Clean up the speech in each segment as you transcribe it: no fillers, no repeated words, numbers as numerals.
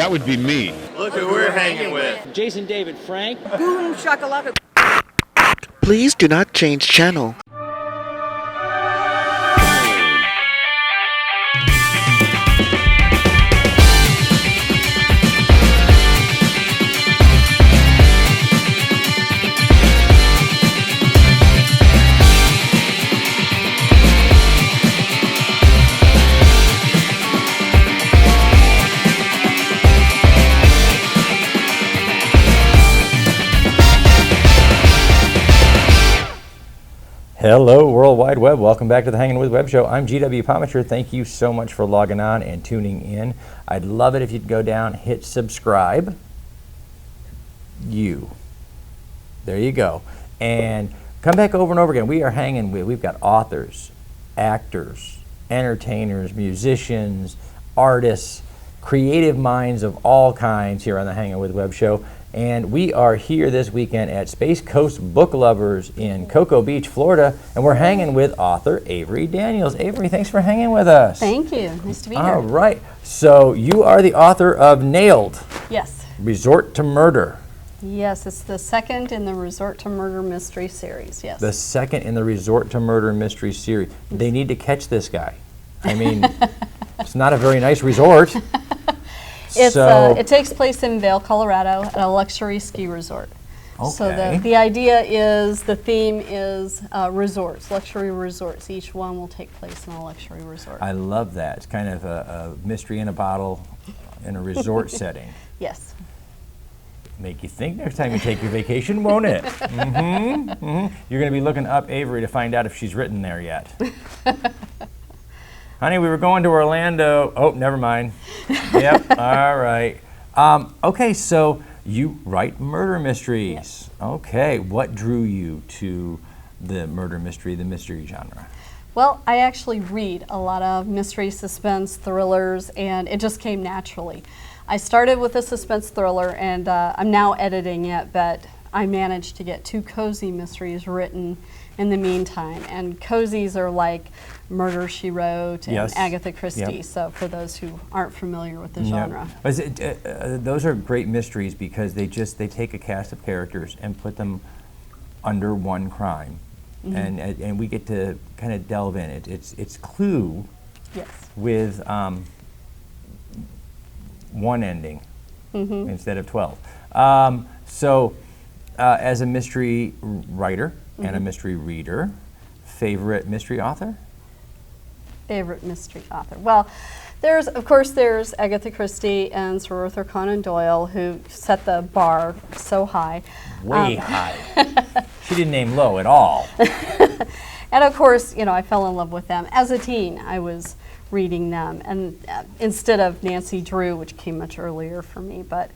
That would be me. Look who we're hanging with. Jason David Frank. Boom shakalaka. Please do not change channel. Hello, World Wide Web. Welcome back to the Hangin With Web Show. I'm GW Pomichter. Thank you so much for logging on and tuning in. I'd love it if you'd go down, hit subscribe. There you go. And come back over and over again. We are hanging with, we've got authors, actors, entertainers, musicians, artists, creative minds of all kinds here on the Hangin With Web Show. And we are here this weekend at Space Coast Book Lovers in Cocoa Beach, Florida, and we're hanging with author Avery Daniels. Avery, thanks for hanging with us. Thank you. Nice to be here. All right. So you are the author of Nailed. Yes. Resort to Murder. Yes, it's the second in the Resort to Murder mystery series, yes. The second in the Resort to Murder mystery series. They need to catch this guy. I mean, it's not a very nice resort. It takes place in Vail, Colorado, at a luxury ski resort. Okay. So the idea is, the theme is resorts, luxury resorts. Each one will take place in a luxury resort. I love that. It's kind of a mystery in a bottle in a resort setting. Yes. Make you think next time you take your vacation, won't it? You're going to be looking up Avery to find out if she's written there yet. Honey, we were going to Orlando. Oh, never mind. Yep, all right. Okay, so you write murder mysteries. Yes. Okay, what drew you to the murder mystery, the mystery genre? Well, I actually read a lot of mystery, suspense, thrillers, and it just came naturally. I started with a suspense thriller, and I'm now editing it, but I managed to get 2 cozy mysteries written in the meantime. And cozies are like Murder, She Wrote, and Yes. Agatha Christie, Yep. so for those who aren't familiar with the genre. Those are great mysteries because they take a cast of characters and put them under one crime. And we get to kind of delve in it. It's Clue Yes. with one ending instead of 12. As a mystery writer and a mystery reader, favorite mystery author? Favorite mystery author. Well, there's Agatha Christie and Sir Arthur Conan Doyle, who set the bar so high. Way high. She didn't aim low at all. And of course, I fell in love with them. As a teen, I was reading them, and instead of Nancy Drew, which came much earlier for me. But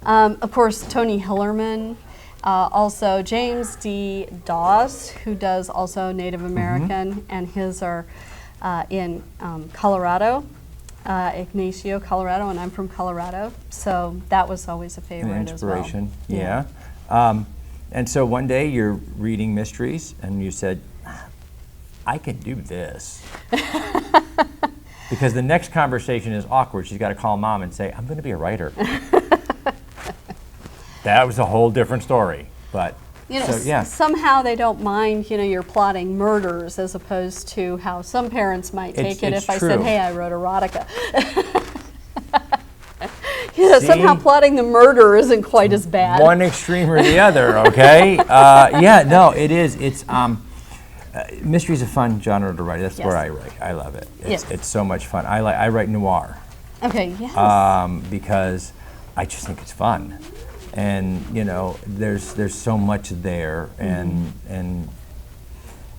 of course, Tony Hillerman, also James D. Dawes, who does also Native American, and his are in Colorado, Ignacio, Colorado, and I'm from Colorado, so that was always a favorite as well. Inspiration, yeah. And so one day you're reading mysteries, and you said, I can do this. Because the next conversation is awkward. She's got to call mom and say, I'm going to be a writer. That was a whole different story. But somehow they don't mind, you're plotting murders, as opposed to how some parents might take it if I said, hey, I wrote erotica. Somehow plotting the murder isn't quite as bad. One extreme or the other, okay? It is. It's mystery's a fun genre to write. That's where I write. I love it. It's so much fun. I write noir. Okay, yes. Because I just think it's fun. And there's so much there, and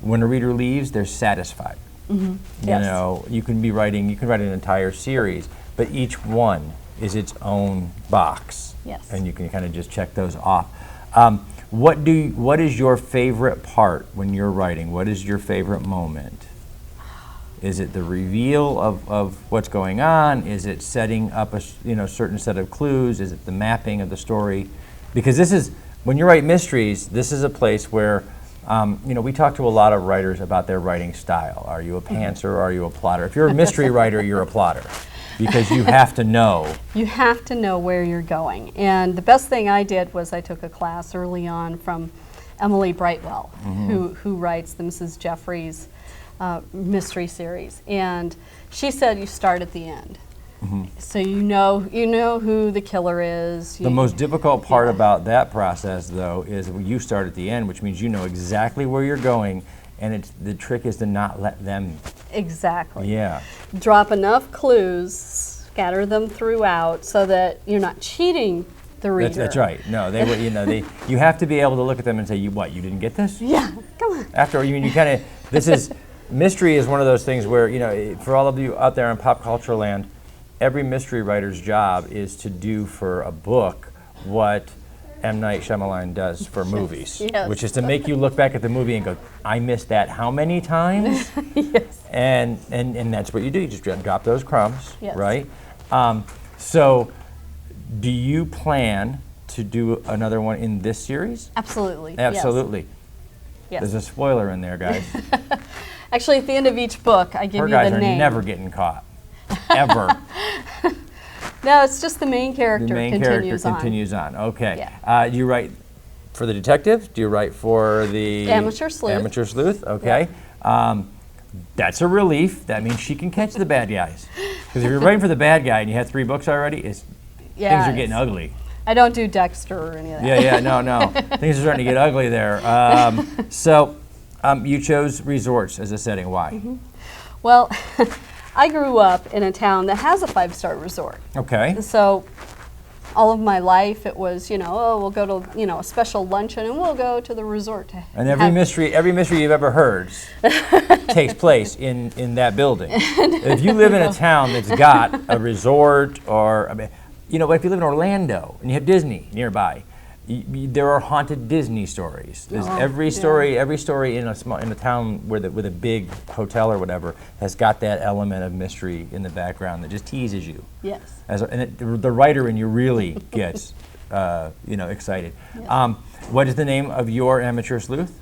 when a reader leaves, they're satisfied. You can write an entire series, but each one is its own box. Yes. And you can kind of just check those off. What is your favorite part when you're writing? What is your favorite moment? Is it the reveal of what's going on? Is it setting up a certain set of clues? Is it the mapping of the story? Because this is, when you write mysteries, this is a place where, we talk to a lot of writers about their writing style. Are you a pantser or are you a plotter? If you're a mystery writer, you're a plotter. because you have to know. You have to know where you're going. And the best thing I did was I took a class early on from Emily Brightwell, who writes the Mrs. Jeffries mystery series. And she said you start at the end. So you know who the killer is. The most difficult part about that process, though, is when you start at the end, which means you know exactly where you're going, and the trick is to not let them. Exactly. Yeah. Drop enough clues, scatter them throughout, so that you're not cheating the reader. That's right. No, you have to be able to look at them and say, you didn't get this? Yeah, come on. After you kind of, mystery is one of those things where, for all of you out there in pop culture land, every mystery writer's job is to do for a book what M. Night Shyamalan does for movies, which is to make you look back at the movie and go, I missed that how many times? Yes. And that's what you do. You just drop those crumbs, Yes. right? So do you plan to do another one in this series? Absolutely. Absolutely. Yes. There's a spoiler in there, guys. Actually, at the end of each book, I give Her you guys the are name. never getting caught, ever. No, it's just the main character The main continues character on. continues on. Okay. Yeah. Do you write for the detective? Do you write for the Amateur sleuth. Amateur sleuth. Okay. That's a relief. That means she can catch the bad guys. Because if you're writing for the bad guy and you have 3 books already, things are getting ugly. I don't do Dexter or any of that. Yeah, no. Things are starting to get ugly there. So you chose resorts as a setting. Why? Well, I grew up in a town that has a 5-star resort. Okay. So all of my life it was, we'll go to, a special luncheon and we'll go to the resort. And every mystery you've ever heard takes place in that building. If you live in a town that's got a resort, or if you live in Orlando and you have Disney nearby, there are haunted Disney stories. There's every story in a town with a big hotel or whatever has got that element of mystery in the background that just teases you. Yes. The writer in you really gets excited. Yes. What is the name of your amateur sleuth?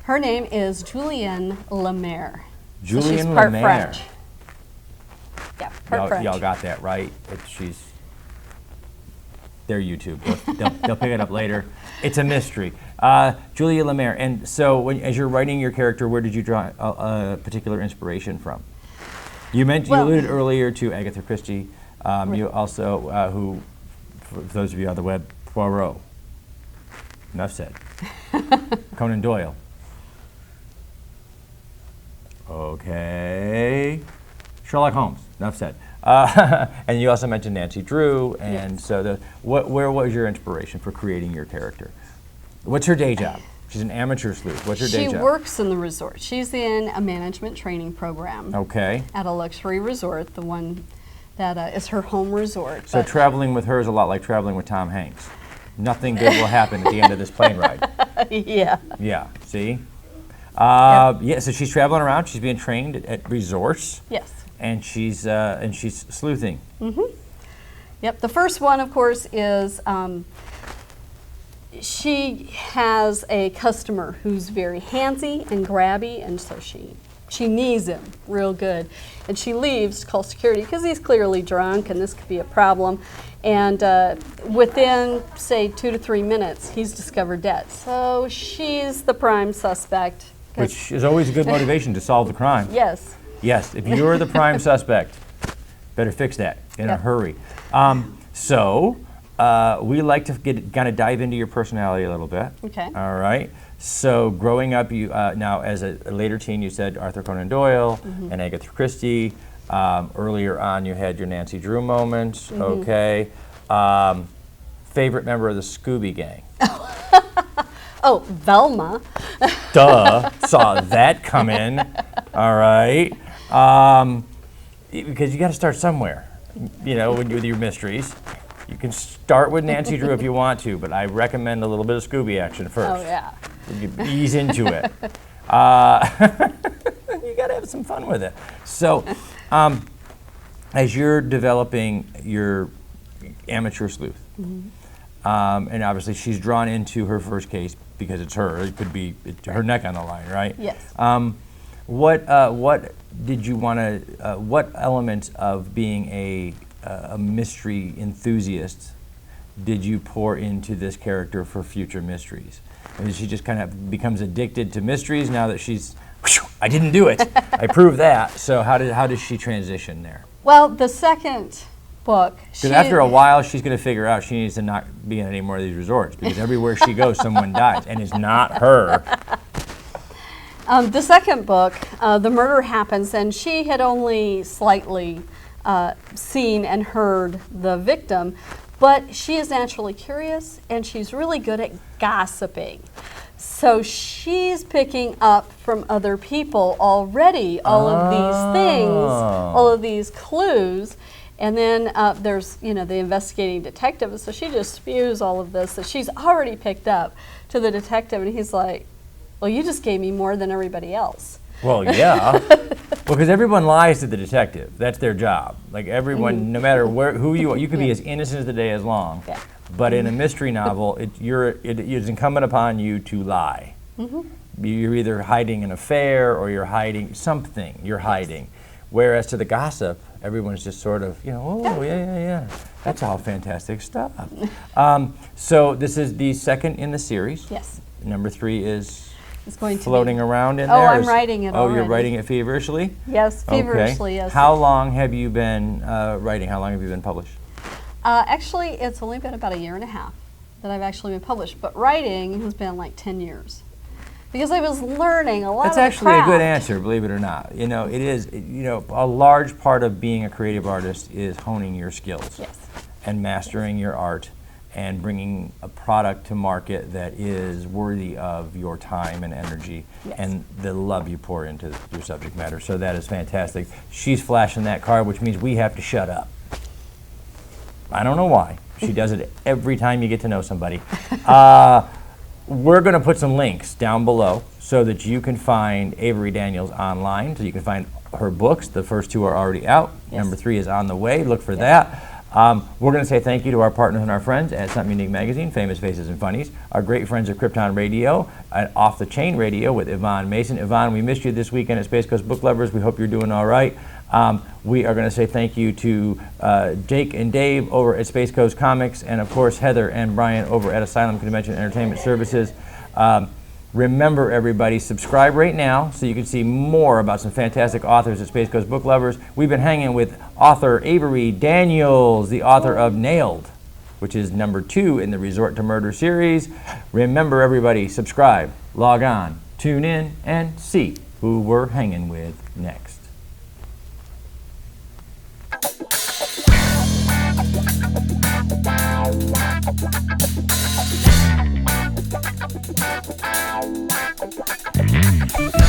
Her name is Julienne Lemaire. Julienne so she's part Lemaire. French. Yeah, part French. Y'all got that right. They're YouTube. They'll pick it up later. It's a mystery. Julia Lemaire. And so, as you're writing your character, where did you draw a particular inspiration from? You alluded earlier to Agatha Christie. You also, who, for those of you on the web, Poirot. Enough said. Conan Doyle. Okay. Sherlock Holmes. Enough said. And you also mentioned Nancy Drew, and yes. So where was your inspiration for creating your character? What's her day job? She's an amateur sleuth. What's her day job? She works in the resort. She's in a management training program. Okay. At a luxury resort, the one that is her home resort. So traveling with her is a lot like traveling with Tom Hanks. Nothing good will happen at the end of this plane ride. Yeah. Yeah. See. Yeah. So she's traveling around. She's being trained at resorts. Yes. And she's sleuthing. Mm-hmm. Yep. The first one, of course, is she has a customer who's very handsy and grabby, and so she knees him real good. And she leaves to call security because he's clearly drunk and this could be a problem. And within, say, 2 to 3 minutes, he's discovered dead. So she's the prime suspect. Which is always a good motivation to solve the crime. Yes. Yes, if you're the prime suspect, better fix that in a hurry. So we like to kind of dive into your personality a little bit. Okay. All right. So growing up, you now as a later teen, you said Arthur Conan Doyle and Agatha Christie. Earlier on, you had your Nancy Drew moments. Okay. Favorite member of the Scooby Gang? Oh, Velma. Duh, saw that come in. All right. Because you got to start somewhere, with your mysteries. You can start with Nancy Drew if you want to, but I recommend a little bit of Scooby action first. Oh, yeah. You ease into it. You got to have some fun with it. So, as you're developing your amateur sleuth, and obviously she's drawn into her first case because it's her. It could be her neck on the line, right? Yes. What did you want to? What elements of being a mystery enthusiast did you pour into this character for future mysteries? And she just kind of becomes addicted to mysteries now that she's. I didn't do it. I proved that. So how does she transition there? Well, the second book. Because after a while, she's going to figure out she needs to not be in any more of these resorts because everywhere she goes, someone dies, and it's not her. The second book, the murder happens, and she had only slightly seen and heard the victim, but she is naturally curious, and she's really good at gossiping. So she's picking up from other people already all of these things, all of these clues. And then there's, the investigating detective. And so she just spews all of this that she's already picked up to the detective. And he's like, well, you just gave me more than everybody else. Well, yeah. Well, because everyone lies to the detective. That's their job. Like everyone, no matter who you are, you could be as innocent as the day is long. Yeah. But in a mystery novel, it is incumbent upon you to lie. You're either hiding an affair or you're hiding something. You're hiding. Whereas to the gossip, everyone's just sort of, oh, yeah. That's all fantastic stuff. So this is the second in the series. Yes. Number 3 is it's going to floating around in there. Oh, I'm writing it already. Oh, you're writing it feverishly? Yes, feverishly, okay. yes. How long have you been writing? How long have you been published? Actually, it's only been about 1.5 years that I've actually been published, but writing has been like 10 years. Because I was learning a lot That's of actually craft. a good answer, believe it or not. It is, a large part of being a creative artist is honing your skills. Yes. And mastering your art and bringing a product to market that is worthy of your time and energy and the love you pour into your subject matter. So that is fantastic. She's flashing that card, which means we have to shut up. I don't know why. She does it every time you get to know somebody. We're going to put some links down below so that you can find Avery Daniels online, so you can find her books. The first 2 are already out. Yes. Number 3 is on the way. Look for that. We're going to say thank you to our partners and our friends at Something Unique Magazine, Famous Faces and Funnies, our great friends at Krypton Radio, and Off the Chain Radio with Yvonne Mason. Yvonne, we missed you this weekend at Space Coast Book Lovers. We hope you're doing all right. We are going to say thank you to Jake and Dave over at Space Coast Comics, and of course Heather and Brian over at Asylum Convention Entertainment Services. Remember, everybody, subscribe right now so you can see more about some fantastic authors at Space Coast Book Lovers. We've been hanging with author Avery Daniels, the author of Nailed, which is number 2 in the Resort to Murder series. Remember, everybody, subscribe, log on, tune in, and see who we're hanging with next. Wow.